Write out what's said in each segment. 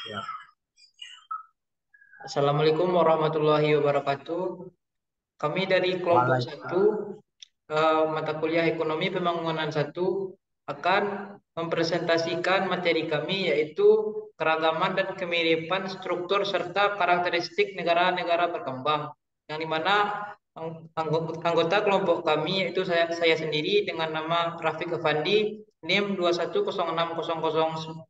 Ya, Assalamualaikum warahmatullahi wabarakatuh. Kami dari kelompok Waalaikumsalam. satu mata kuliah ekonomi pembangunan satu akan mempresentasikan materi kami yaitu keragaman dan kemiripan struktur serta karakteristik negara-negara berkembang. Yang dimana anggota kelompok kami yaitu saya sendiri dengan nama Rafiq Effendi, NIM 210600099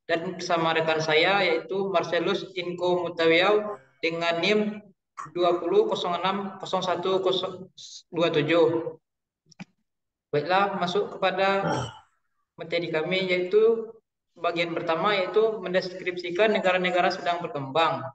dan bersama rekan saya yaitu Marcelus Inko Mutawiau dengan NIM 20060127. Baiklah, masuk kepada materi kami yaitu bagian pertama yaitu mendeskripsikan negara-negara sedang berkembang.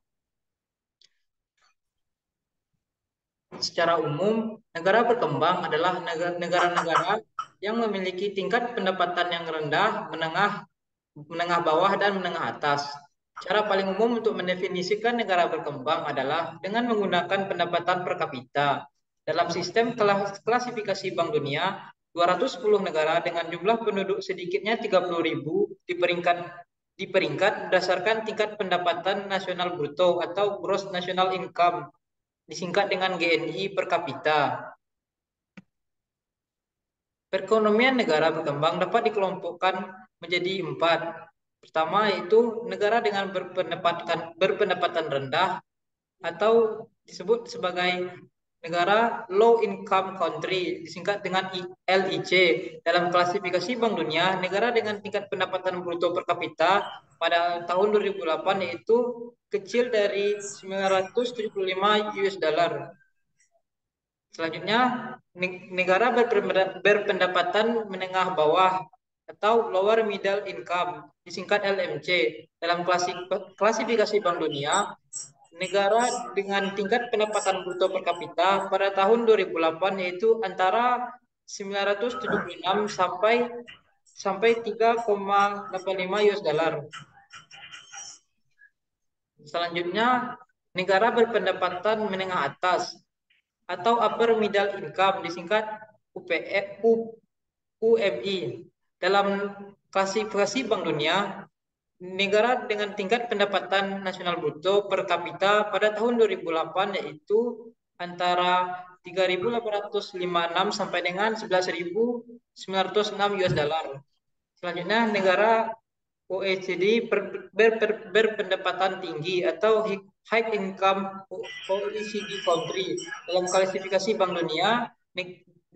Secara umum, negara berkembang adalah negara-negara yang memiliki tingkat pendapatan yang rendah, menengah, menengah bawah, dan menengah atas. Cara paling umum untuk mendefinisikan negara berkembang adalah dengan menggunakan pendapatan per kapita. Dalam sistem klasifikasi Bank Dunia, 210 negara dengan jumlah penduduk sedikitnya 30.000 di peringkat berdasarkan tingkat pendapatan nasional bruto atau gross national income, disingkat dengan GNI per kapita. Perekonomian negara berkembang dapat dikelompokkan menjadi empat. Pertama yaitu negara dengan berpendapatan rendah atau disebut sebagai negara low income country, disingkat dengan LIC. Dalam klasifikasi Bank Dunia, negara dengan tingkat pendapatan bruto per kapita pada tahun 2008 yaitu kecil dari 975 US dollar. Selanjutnya, negara berpendapatan menengah bawah atau lower middle income, disingkat LMC. Dalam klasifikasi Bank Dunia, negara dengan tingkat pendapatan bruto per kapita pada tahun 2008 yaitu antara 976 sampai sampai 3,85 US dollar. Selanjutnya, negara berpendapatan menengah atas atau upper middle income, disingkat UMI. Dalam klasifikasi Bank Dunia, negara dengan tingkat pendapatan nasional bruto per kapita pada tahun 2008 yaitu antara 3.856 sampai dengan 11.906 US dollar. Selanjutnya, negara OECD berpendapatan tinggi atau high income OECD country. Dalam klasifikasi Bank Dunia,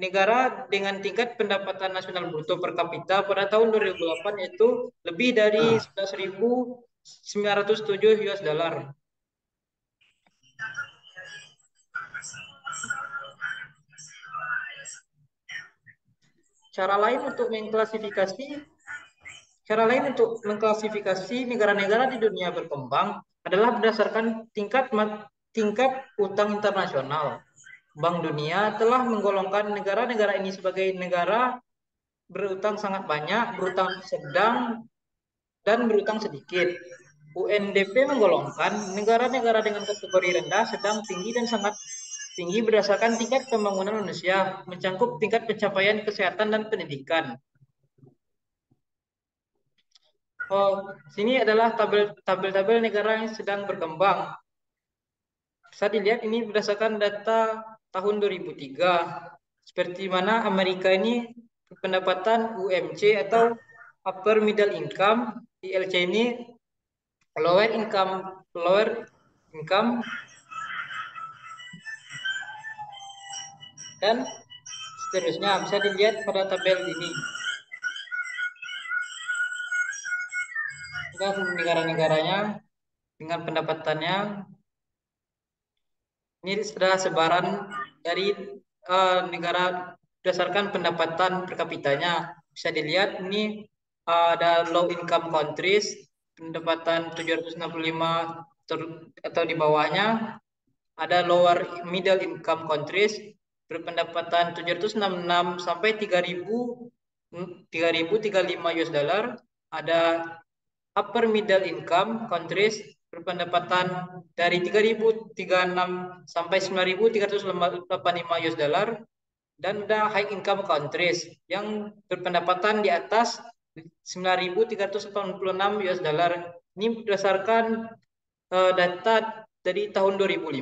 negara dengan tingkat pendapatan nasional bruto per kapita pada tahun 2008 itu lebih dari 11.907 US dollar. Cara lain untuk mengklasifikasi Cara lain untuk mengklasifikasi negara-negara di dunia berkembang adalah berdasarkan tingkat utang internasional. Bank Dunia telah menggolongkan negara-negara ini sebagai negara berutang sangat banyak, berutang sedang, dan berutang sedikit. UNDP menggolongkan negara-negara dengan kategori rendah, sedang, tinggi, dan sangat tinggi berdasarkan tingkat pembangunan manusia, mencakup tingkat pencapaian kesehatan dan pendidikan. Oh, sini adalah tabel-tabel negara yang sedang berkembang. Bisa dilihat ini berdasarkan data tahun 2003. Seperti mana Amerika ini pendapatan UMC atau upper middle income, ILC ini lower income dan seterusnya bisa dilihat pada tabel ini. Kita negara-negaranya dengan pendapatannya. Ini sudah sebaran dari negara berdasarkan pendapatan per kapitanya. Bisa dilihat ini ada low income countries pendapatan 765 atau di bawahnya, ada lower middle income countries berpendapatan 766 sampai 3.035 US dollar, ada upper middle income countries berpendapatan dari 3.036 sampai 9.385 US dollar, dan ada high income countries yang berpendapatan di atas 9.386 US dollar. Ini berdasarkan data dari tahun 2005.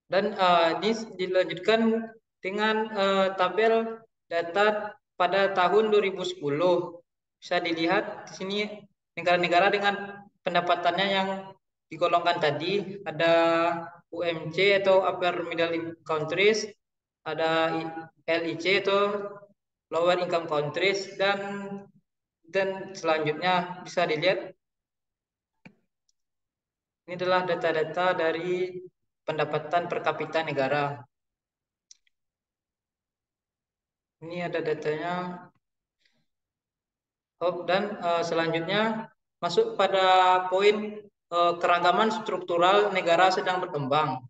Dan ini dilanjutkan dengan tabel data pada tahun 2010. Bisa dilihat di sini negara-negara dengan pendapatannya yang digolongkan tadi, ada UMC atau Upper Middle Income Countries, ada LIC atau Lower Income Countries, dan selanjutnya bisa dilihat ini adalah data-data dari pendapatan per kapita negara. Ini ada datanya. Dan selanjutnya masuk pada poin keragaman struktural negara sedang berkembang.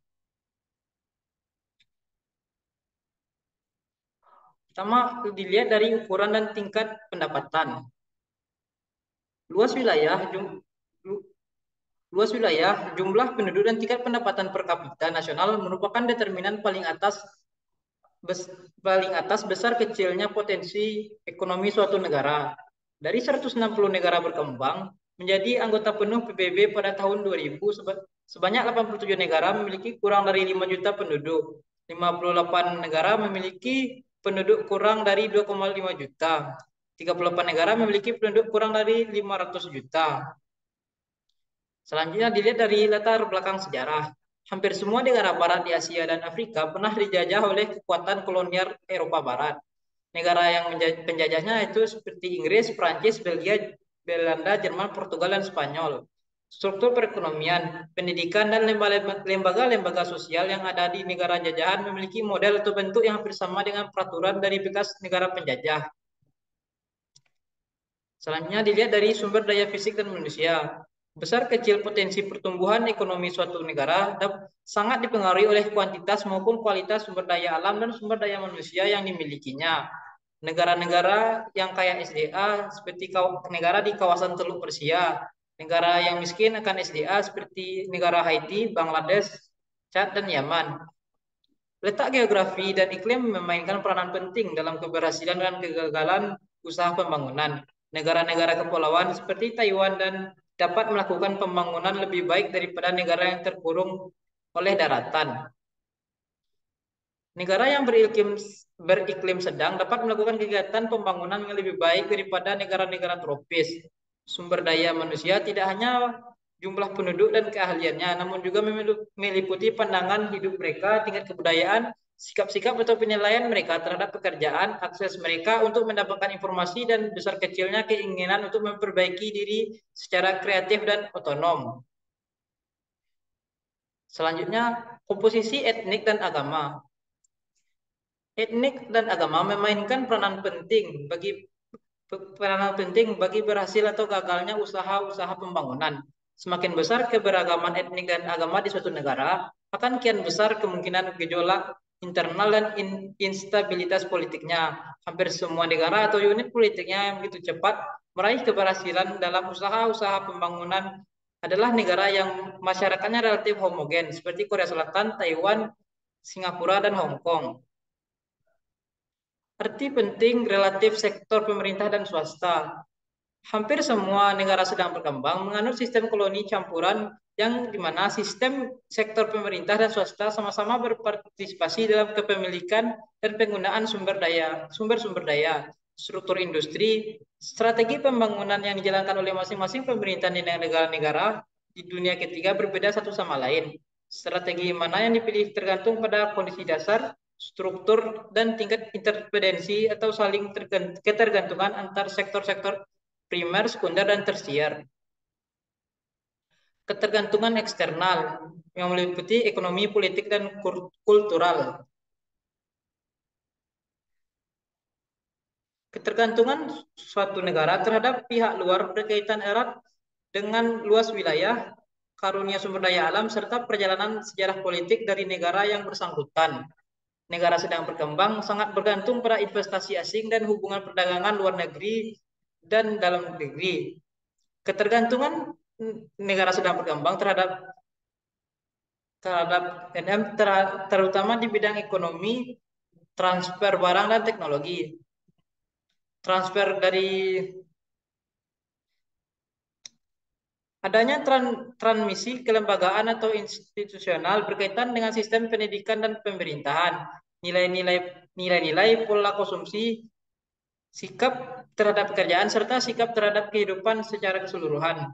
Pertama, dilihat dari ukuran dan tingkat pendapatan. Luas wilayah, luas wilayah, jumlah penduduk dan tingkat pendapatan per kapita nasional merupakan determinan paling atas besar kecilnya potensi ekonomi suatu negara. Dari 160 negara berkembang menjadi anggota penuh PBB pada tahun 2000, sebanyak 87 negara memiliki kurang dari 5 juta penduduk. 58 negara memiliki penduduk kurang dari 2,5 juta. 38 negara memiliki penduduk kurang dari 500 juta. Selanjutnya dilihat dari latar belakang sejarah. Hampir semua negara barat di Asia dan Afrika pernah dijajah oleh kekuatan kolonial Eropa Barat. Negara yang penjajahnya itu seperti Inggris, Prancis, Belgia, Belanda, Jerman, Portugal, dan Spanyol. Struktur perekonomian, pendidikan, dan lembaga-lembaga sosial yang ada di negara jajahan memiliki model atau bentuk yang hampir sama dengan peraturan dari bekas negara penjajah. Selanjutnya dilihat dari sumber daya fisik dan manusia. Besar kecil potensi pertumbuhan ekonomi suatu negara sangat dipengaruhi oleh kuantitas maupun kualitas sumber daya alam dan sumber daya manusia yang dimilikinya. Negara-negara yang kaya SDA seperti negara di kawasan Teluk Persia, negara yang miskin akan SDA seperti negara Haiti, Bangladesh, Chad, dan Yaman. Letak geografi dan iklim memainkan peranan penting dalam keberhasilan dan kegagalan usaha pembangunan. Negara-negara kepulauan seperti Taiwan dan dapat melakukan pembangunan lebih baik daripada negara yang terkurung oleh daratan. Negara yang beriklim sedang dapat melakukan kegiatan pembangunan yang lebih baik daripada negara-negara tropis. Sumber daya manusia tidak hanya jumlah penduduk dan keahliannya, namun juga meliputi pandangan hidup mereka, tingkat kebudayaan, sikap-sikap atau penilaian mereka terhadap pekerjaan, akses mereka untuk mendapatkan informasi, dan besar kecilnya keinginan untuk memperbaiki diri secara kreatif dan otonom. Selanjutnya, komposisi etnik dan agama. Etnik dan agama memainkan peranan penting bagi berhasil atau gagalnya usaha-usaha pembangunan. Semakin besar keberagaman etnik dan agama di suatu negara, akan kian besar kemungkinan gejolak internal dan instabilitas politiknya. Hampir semua negara atau unit politiknya yang begitu cepat meraih keberhasilan dalam usaha-usaha pembangunan adalah negara yang masyarakatnya relatif homogen, seperti Korea Selatan, Taiwan, Singapura, dan Hong Kong. Arti penting relatif sektor pemerintah dan swasta. Hampir semua negara sedang berkembang menganut sistem koloni campuran yang dimana sistem sektor pemerintah dan swasta sama-sama berpartisipasi dalam kepemilikan dan penggunaan sumber-sumber daya, struktur industri, strategi pembangunan yang dijalankan oleh masing-masing pemerintah di negara-negara di dunia ketiga berbeda satu sama lain. Strategi mana yang dipilih tergantung pada kondisi dasar, struktur, dan tingkat interdependensi atau saling ketergantungan antar sektor-sektor primer, sekunder, dan tersier. Ketergantungan eksternal yang meliputi ekonomi, politik, dan kultural. Ketergantungan suatu negara terhadap pihak luar berkaitan erat dengan luas wilayah, karunia sumber daya alam, serta perjalanan sejarah politik dari negara yang bersangkutan. Negara sedang berkembang sangat bergantung pada investasi asing dan hubungan perdagangan luar negeri dan dalam negeri. Ketergantungan negara sedang berkembang terhadap NM terutama di bidang ekonomi, transfer barang dan teknologi. Transfer dari Adanya transmisi kelembagaan atau institusional berkaitan dengan sistem pendidikan dan pemerintahan, nilai-nilai pola konsumsi, sikap terhadap pekerjaan, serta sikap terhadap kehidupan secara keseluruhan.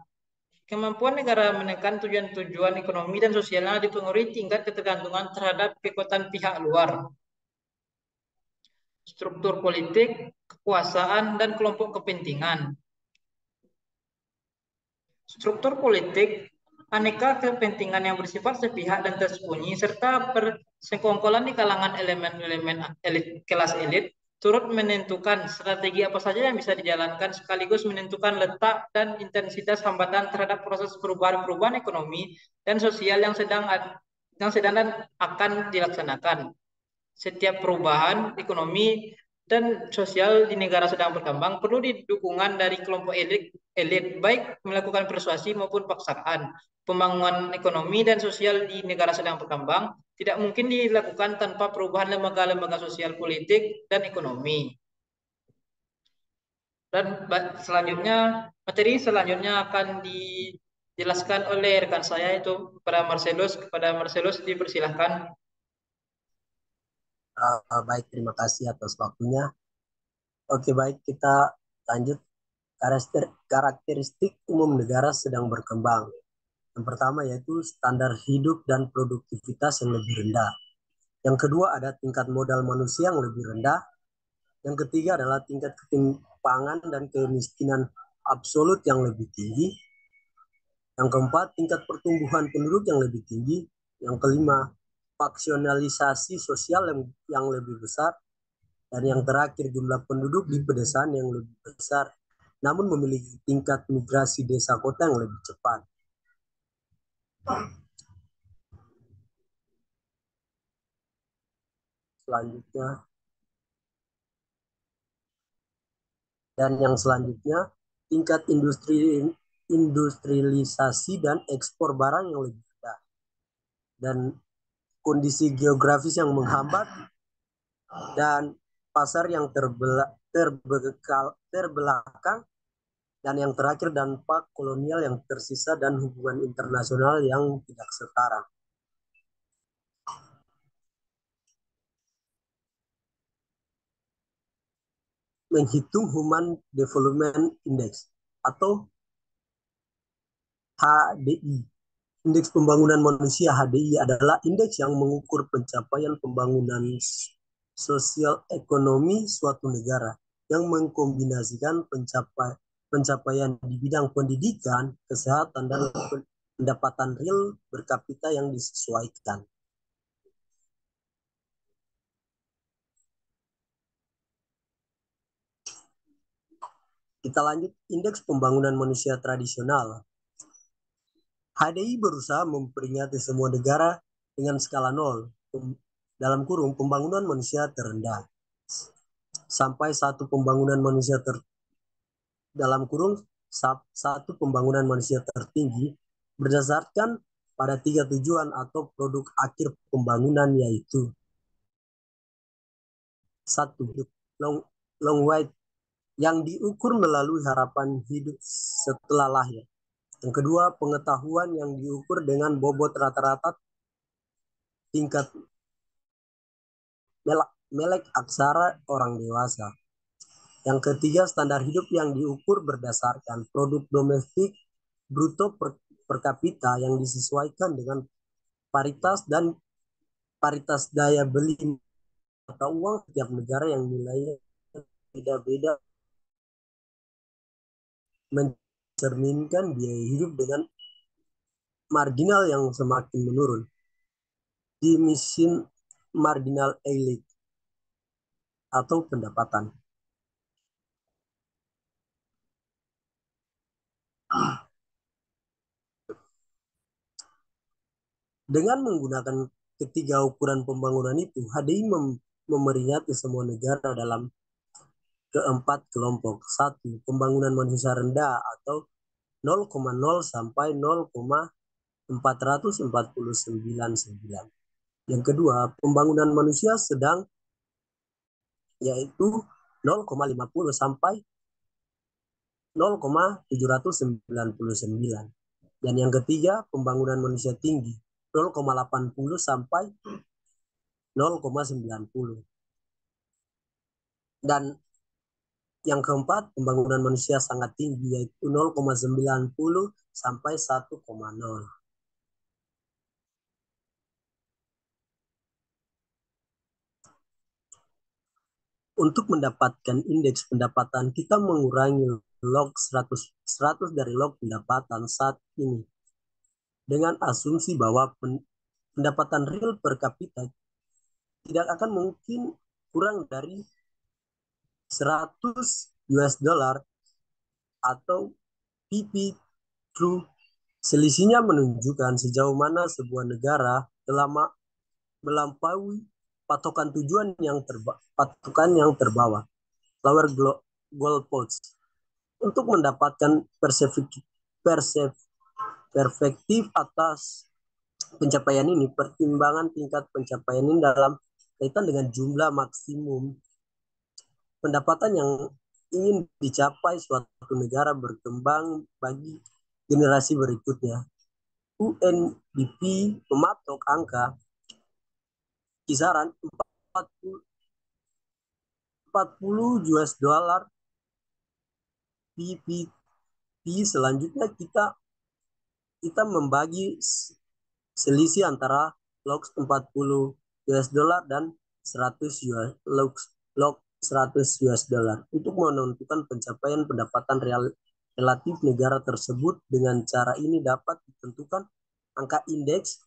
Kemampuan negara menekan tujuan-tujuan ekonomi dan sosialnya dipengaruhi tingkat ketergantungan terhadap kekuatan pihak luar, struktur politik, kekuasaan, dan kelompok kepentingan. Struktur politik, aneka kepentingan yang bersifat sepihak dan tersembunyi, serta persekongkolan di kalangan elemen-elemen kelas elit, turut menentukan strategi apa saja yang bisa dijalankan sekaligus menentukan letak dan intensitas hambatan terhadap proses perubahan-perubahan ekonomi dan sosial yang sedang dan akan dilaksanakan. Setiap perubahan ekonomi dan sosial di negara sedang berkembang perlu dukungan dari kelompok elit, baik melakukan persuasi maupun paksaan. Pembangunan ekonomi dan sosial di negara sedang berkembang tidak mungkin dilakukan tanpa perubahan lembaga-lembaga sosial, politik, dan ekonomi. Dan materi selanjutnya akan dijelaskan oleh rekan saya itu kepada Marcelus. Kepada Marcelus dipersilahkan. Baik, terima kasih atas waktunya. Oke, baik, kita lanjut. Karakteristik umum negara sedang berkembang. Yang pertama yaitu standar hidup dan produktivitas yang lebih rendah. Yang kedua ada tingkat modal manusia yang lebih rendah. Yang ketiga adalah tingkat ketimpangan dan kemiskinan absolut yang lebih tinggi. Yang keempat, tingkat pertumbuhan penduduk yang lebih tinggi. Yang kelima, faksionalisasi sosial yang lebih besar. Dan yang terakhir, jumlah penduduk di pedesaan yang lebih besar, namun memiliki tingkat migrasi desa kota yang lebih cepat. Selanjutnya, dan yang selanjutnya, tingkat industrialisasi dan ekspor barang yang lebih rendah. Dan kondisi geografis yang menghambat dan pasar yang terbelakang, dan yang terakhir dampak kolonial yang tersisa dan hubungan internasional yang tidak setara. Menghitung Human Development Index atau HDI. Indeks Pembangunan Manusia (HDI) adalah indeks yang mengukur pencapaian pembangunan sosial ekonomi suatu negara yang mengkombinasikan pencapaian di bidang pendidikan, kesehatan, dan pendapatan real per kapita yang disesuaikan. Kita lanjut, Indeks Pembangunan Manusia Tradisional. HDI berusaha memperingati semua negara dengan skala 0, dalam kurung pembangunan manusia terendah, sampai satu pembangunan manusia dalam kurung satu pembangunan manusia tertinggi, berdasarkan pada 3 tujuan atau produk akhir pembangunan, yaitu 1. Long weight yang diukur melalui harapan hidup setelah lahir. Yang kedua, pengetahuan yang diukur dengan bobot rata-rata tingkat melek aksara orang dewasa. Yang ketiga, standar hidup yang diukur berdasarkan produk domestik bruto per kapita yang disesuaikan dengan paritas daya beli atau uang setiap negara yang nilainya beda-beda, mencerminkan biaya hidup dengan marginal yang semakin menurun. Dimensi marginal elite atau pendapatan. Dengan menggunakan ketiga ukuran pembangunan itu, HDI memeringati semua negara dalam keempat kelompok. 1. Pembangunan manusia rendah atau 0,0 sampai 0,449. Yang kedua, pembangunan manusia sedang, yaitu 0,50 sampai 0,799. Dan yang ketiga, pembangunan manusia tinggi 0,80 sampai 0,90. Dan yang keempat, pembangunan manusia sangat tinggi yaitu 0,90 sampai 1,0. Untuk mendapatkan indeks pendapatan, kita mengurangi log 100 dari log pendapatan saat ini dengan asumsi bahwa pendapatan real per kapita tidak akan mungkin kurang dari 100 US dollar atau PP True. Selisihnya menunjukkan sejauh mana sebuah negara telah melampaui patokan yang terbawa. Lower goalposts. Untuk mendapatkan perspektif atas pencapaian ini, pertimbangan tingkat pencapaian ini dalam kaitan dengan jumlah maksimum pendapatan yang ingin dicapai suatu negara berkembang bagi generasi berikutnya. UNDP mematok angka kisaran 40 US dollar PPT. Selanjutnya kita membagi selisih antara log 40 US dollar dan 100 log 100 US dollar untuk menentukan pencapaian pendapatan relatif negara tersebut. Dengan cara ini dapat ditentukan angka indeks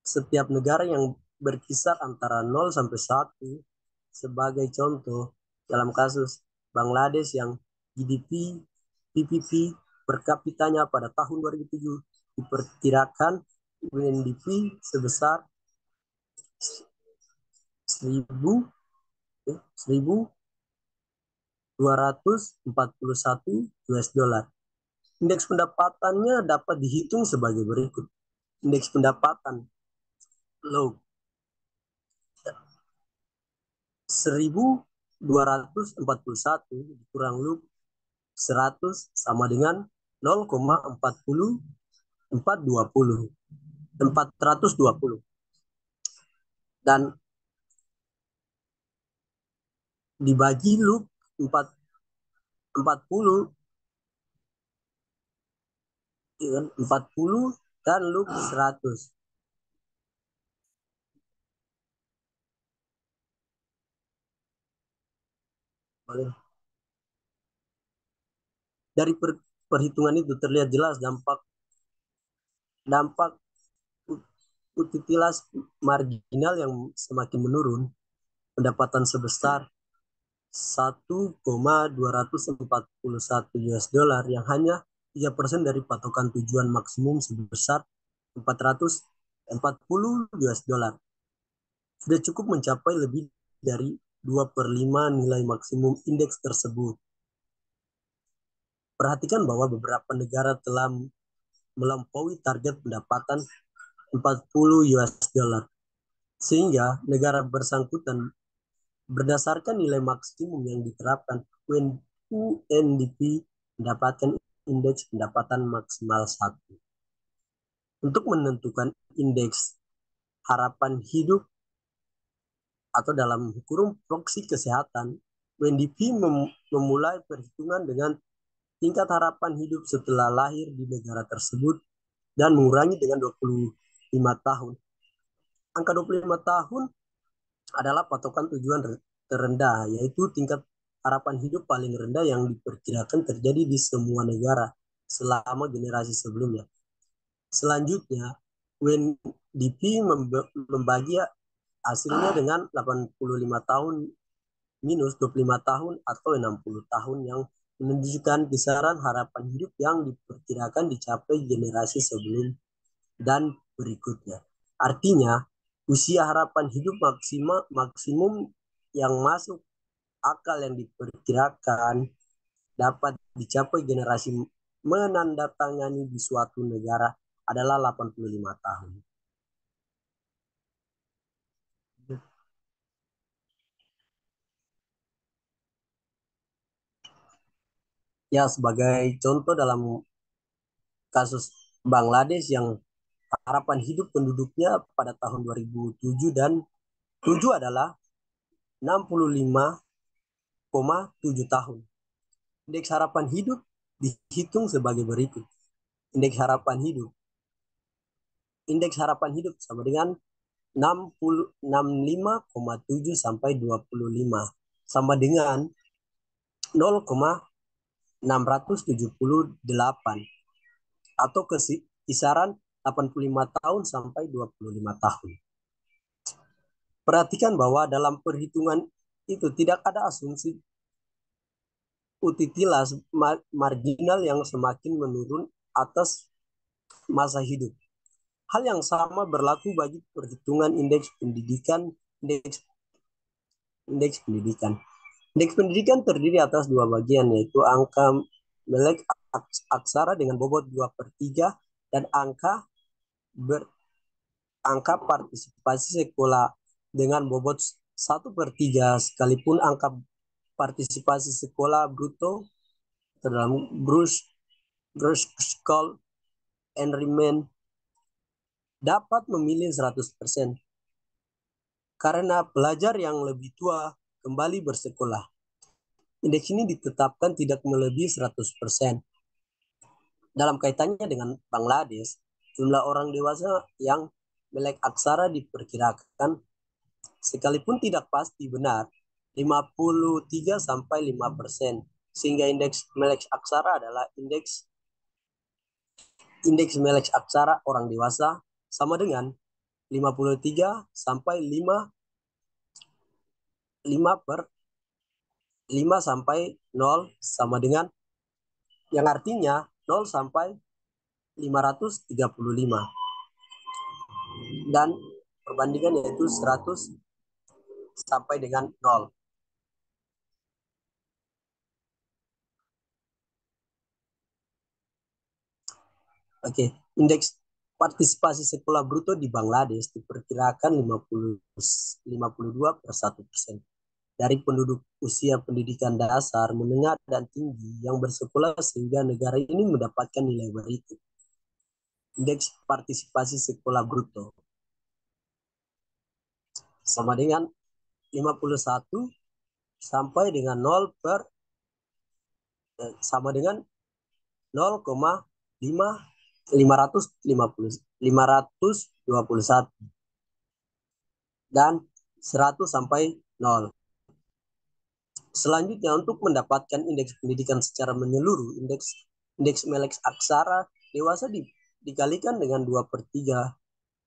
setiap negara yang berkisar antara 0 sampai 1. Sebagai contoh, dalam kasus Bangladesh yang GDP PPP per kapitanya pada tahun 2007 diperkirakan UNDP sebesar 1.241 US dollar. Indeks pendapatannya dapat dihitung sebagai berikut. Indeks pendapatan low 1.241 kurang loop 100 sama dengan 0,420 dan dibagi loop 40 dan loop 100. Dari perhitungan itu terlihat jelas dampak utilitas marginal yang semakin menurun. Pendapatan sebesar 1,241 US dollar yang hanya 3% dari patokan tujuan maksimum sebesar 440 US dollar sudah cukup mencapai lebih dari 2/5 nilai maksimum indeks tersebut. Perhatikan bahwa beberapa negara telah melampaui target pendapatan 40 US dollar, sehingga negara bersangkutan berdasarkan nilai maksimum yang diterapkan UNDP mendapatkan indeks pendapatan maksimal 1. Untuk menentukan indeks harapan hidup atau dalam kurung proksi kesehatan, UNDP memulai perhitungan dengan tingkat harapan hidup setelah lahir di negara tersebut dan mengurangi dengan 25 tahun. Angka 25 tahun adalah patokan tujuan terendah, yaitu tingkat harapan hidup paling rendah yang diperkirakan terjadi di semua negara selama generasi sebelumnya. Selanjutnya, UNDP membagi hasilnya dengan 85 tahun minus 25 tahun atau 60 tahun yang menunjukkan kisaran harapan hidup yang diperkirakan dicapai generasi sebelum dan berikutnya. Artinya, usia harapan hidup maksimum yang masuk akal yang diperkirakan dapat dicapai generasi menandatangani di suatu negara adalah 85 tahun. Ya, sebagai contoh dalam kasus Bangladesh yang harapan hidup penduduknya pada tahun 2007 dan 7 adalah 65,7 tahun. Indeks harapan hidup dihitung sebagai berikut. Indeks harapan hidup. Indeks harapan hidup sama dengan 65,7 sampai 25 sama dengan 0,678 atau kisaran 85 tahun sampai 25 tahun. Perhatikan bahwa dalam perhitungan itu tidak ada asumsi utilitas marginal yang semakin menurun atas masa hidup. Hal yang sama berlaku bagi perhitungan indeks pendidikan. Indeks pendidikan. Indeks pendidikan terdiri atas dua bagian, yaitu angka melek aksara dengan bobot 2/3 dan angka partisipasi sekolah dengan bobot 1/3, sekalipun angka partisipasi sekolah bruto dalam gross school enrollment dapat memilih 100% karena pelajar yang lebih tua kembali bersekolah. Indeks ini ditetapkan tidak melebihi 100%. Dalam kaitannya dengan Bangladesh, jumlah orang dewasa yang melek aksara diperkirakan, sekalipun tidak pasti benar, 53-5%, sehingga indeks melek aksara adalah indeks melek aksara orang dewasa sama dengan 53 sampai 5 sampai 0 sama dengan, yang artinya 0 sampai 535, dan perbandingan yaitu 100 sampai dengan 0. Oke, indeks partisipasi sekolah bruto di Bangladesh diperkirakan 52/1% dari penduduk usia pendidikan dasar, menengah, dan tinggi yang bersekolah, sehingga negara ini mendapatkan nilai berikut. Indeks partisipasi sekolah bruto sama dengan 51 sampai dengan 0 per sama dengan 0,521 dan 100 sampai 0. Selanjutnya, untuk mendapatkan indeks pendidikan secara menyeluruh, indeks melek aksara dewasa dikalikan dengan 2/3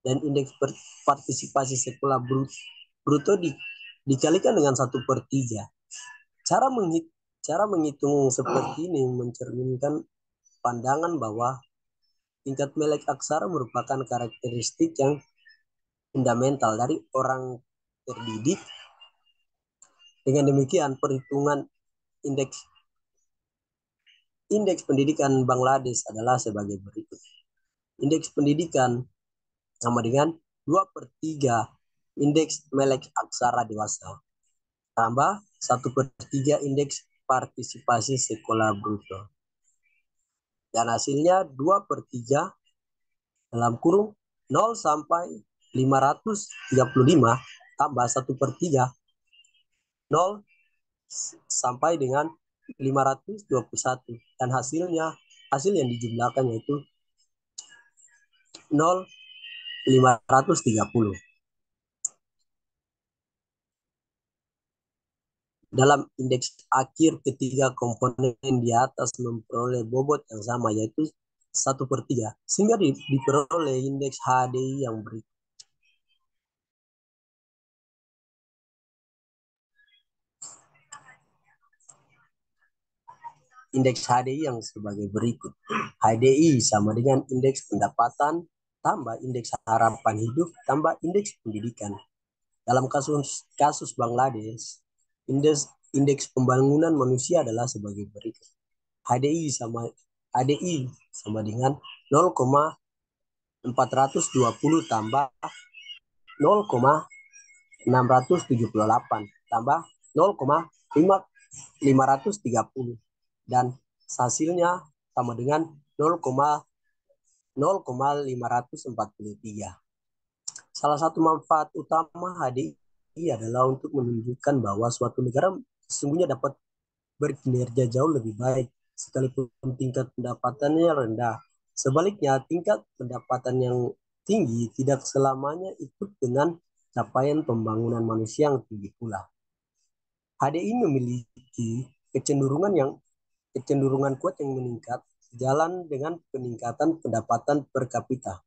dan indeks partisipasi sekolah bruto dikalikan dengan 1/3. Cara menghitung seperti ini mencerminkan pandangan bahwa tingkat melek aksara merupakan karakteristik yang fundamental dari orang terdidik. Dengan demikian, perhitungan indeks pendidikan Bangladesh adalah sebagai berikut. Indeks pendidikan sama dengan 2/3 indeks melek aksara dewasa tambah 1/3 indeks partisipasi sekolah bruto. Dan hasilnya 2/3 dalam kurung 0 sampai 535 tambah 1/3 0 sampai dengan 521, dan hasil yang dijumlahkan yaitu 0,530. Dalam indeks akhir, ketiga komponen di atas memperoleh bobot yang sama, yaitu 1/3, sehingga diperoleh indeks HDI yang berikut. Indeks HDI yang sebagai berikut. HDI sama dengan indeks pendapatan tambah indeks harapan hidup tambah indeks pendidikan. Dalam kasus Bangladesh, indeks pembangunan manusia adalah sebagai berikut. HDI sama dengan 0,420 tambah 0,678 tambah 0,530, dan hasilnya sama dengan 0,543. Salah satu manfaat utama HDI adalah untuk menunjukkan bahwa suatu negara sesungguhnya dapat berkinerja jauh lebih baik sekalipun tingkat pendapatannya rendah. Sebaliknya, tingkat pendapatan yang tinggi tidak selamanya ikut dengan capaian pembangunan manusia yang tinggi pula. HDI memiliki kecenderungan kuat yang meningkat sejalan dengan peningkatan pendapatan per kapita.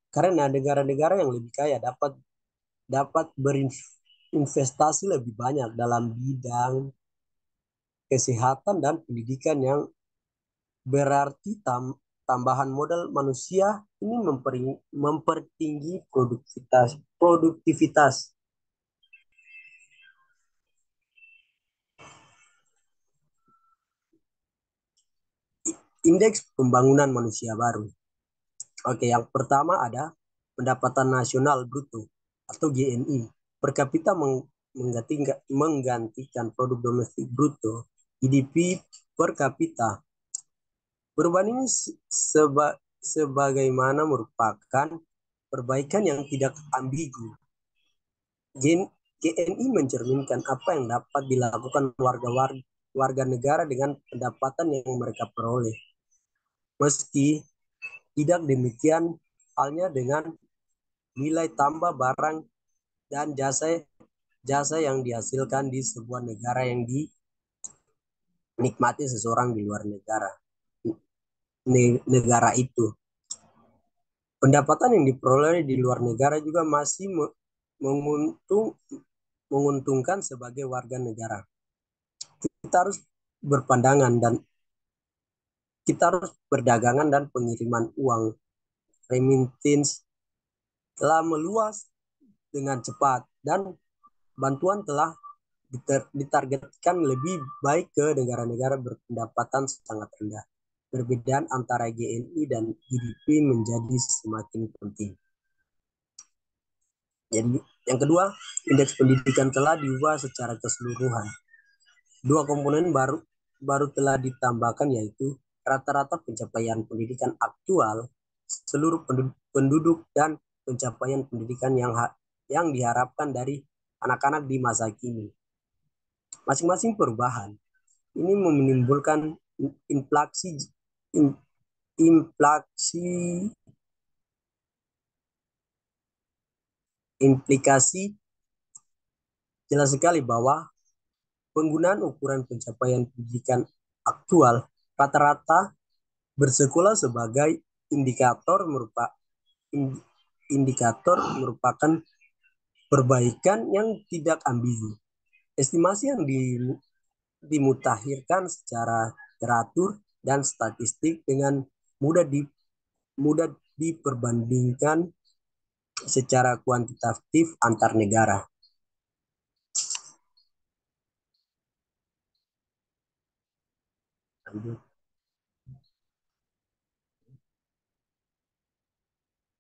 Karena negara-negara yang lebih kaya dapat dapat berinvestasi lebih banyak dalam bidang kesehatan dan pendidikan yang berarti tambahan modal manusia ini mempertinggi produktivitas. Indeks pembangunan manusia baru. Oke, yang pertama ada pendapatan nasional bruto atau GNI. Per kapita menggantikan produk domestik bruto, GDP per kapita. Perubahan ini sebagaimana merupakan perbaikan yang tidak ambigu. GNI mencerminkan apa yang dapat dilakukan warga negara dengan pendapatan yang mereka peroleh. Meski tidak demikian halnya dengan nilai tambah barang dan jasa yang dihasilkan di sebuah negara yang dinikmati seseorang di luar negara itu. Pendapatan yang diperoleh di luar negara juga masih menguntungkan sebagai warga negara. Kita harus berpandangan dan kita harus perdagangan dan pengiriman uang remittance telah meluas dengan cepat dan bantuan telah ditargetkan lebih baik ke negara-negara berpendapatan sangat rendah. Perbedaan antara GNI dan GDP menjadi semakin penting. Jadi yang kedua, indeks pendidikan telah diubah secara keseluruhan. Dua komponen baru telah ditambahkan, yaitu rata-rata pencapaian pendidikan aktual seluruh penduduk dan pencapaian pendidikan yang diharapkan dari anak-anak di masa kini. Masing-masing perubahan ini menimbulkan inflasi implikasi jelas sekali bahwa penggunaan ukuran pencapaian pendidikan aktual rata-rata bersekolah sebagai indikator merupakan perbaikan yang tidak ambigu. Estimasi yang dimutakhirkan secara teratur dan statistik dengan mudah diperbandingkan secara kuantitatif antar negara.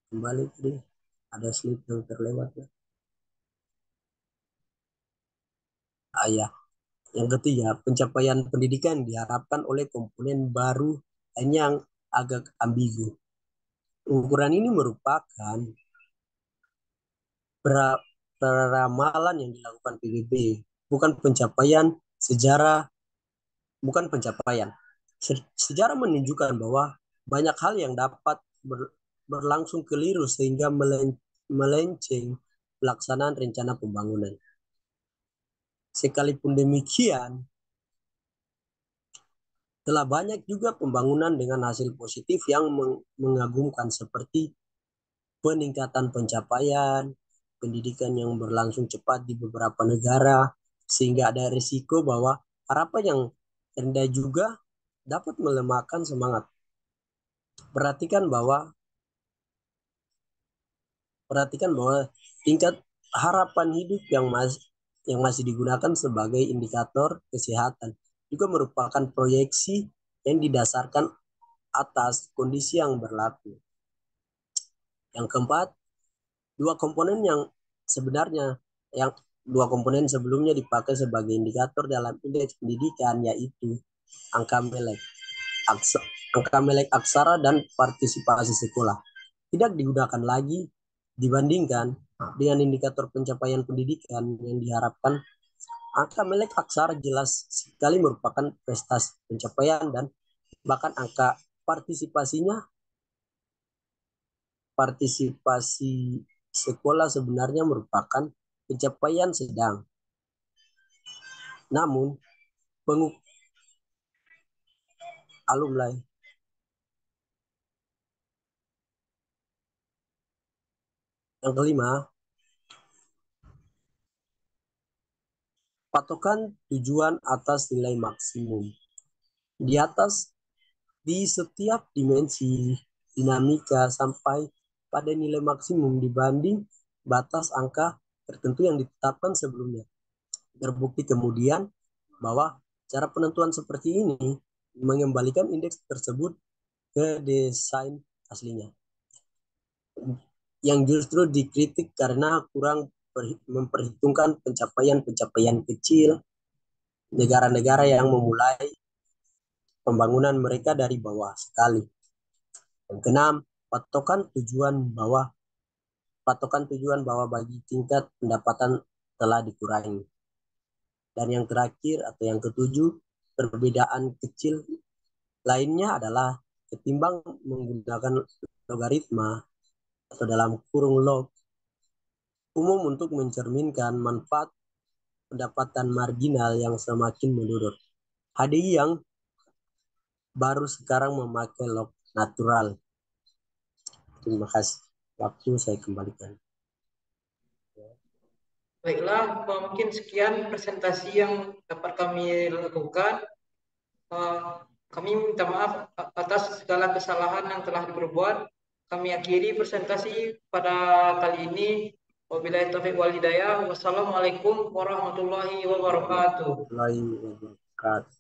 Kembali tadi ada slide yang terlewat ya. Ya. Yang ketiga, pencapaian pendidikan diharapkan oleh komponen baru yang agak ambigu. Ukuran ini merupakan peramalan yang dilakukan PBB, bukan pencapaian sejarah, bukan pencapaian. Sejarah menunjukkan bahwa banyak hal yang dapat berlangsung keliru sehingga melenceng pelaksanaan rencana pembangunan. Sekalipun demikian, telah banyak juga pembangunan dengan hasil positif yang mengagumkan seperti peningkatan pencapaian pendidikan yang berlangsung cepat di beberapa negara, sehingga ada risiko bahwa harapan yang rendah juga dapat melemahkan semangat. Perhatikan bahwa tingkat harapan hidup yang masih digunakan sebagai indikator kesehatan juga merupakan proyeksi yang didasarkan atas kondisi yang berlaku. Yang keempat, dua komponen sebelumnya dipakai sebagai indikator dalam indeks pendidikan, yaitu angka MELEK. angka melek aksara dan partisipasi sekolah tidak digunakan lagi dibandingkan dengan indikator pencapaian pendidikan yang diharapkan. Angka melek aksara jelas sekali merupakan prestasi pencapaian dan bahkan angka partisipasi sekolah sebenarnya merupakan pencapaian sedang. Namun alumni yang kelima, patokan tujuan atas nilai maksimum. Di setiap dimensi dinamika sampai pada nilai maksimum dibanding batas angka tertentu yang ditetapkan sebelumnya. Terbukti kemudian bahwa cara penentuan seperti ini mengembalikan indeks tersebut ke desain aslinya, yang justru dikritik karena kurang memperhitungkan pencapaian-pencapaian kecil negara-negara yang memulai pembangunan mereka dari bawah sekali. Yang keenam, patokan tujuan bahwa bagi tingkat pendapatan telah dikurangi. Dan yang terakhir atau yang ketujuh, perbedaan kecil lainnya adalah ketimbang menggunakan logaritma atau dalam kurung log umum untuk mencerminkan manfaat pendapatan marginal yang semakin menurun. HDI yang baru sekarang memakai log natural. Terima kasih. Waktu saya kembalikan. Baiklah, mungkin sekian presentasi yang dapat kami lakukan. Kami minta maaf atas segala kesalahan yang telah diperbuat. Kami akhiri presentasi pada kali ini. Wabillahi taufiq wal hidayah. Wassalamualaikum warahmatullahi wabarakatuh. Warahmatullahi wabarakatuh.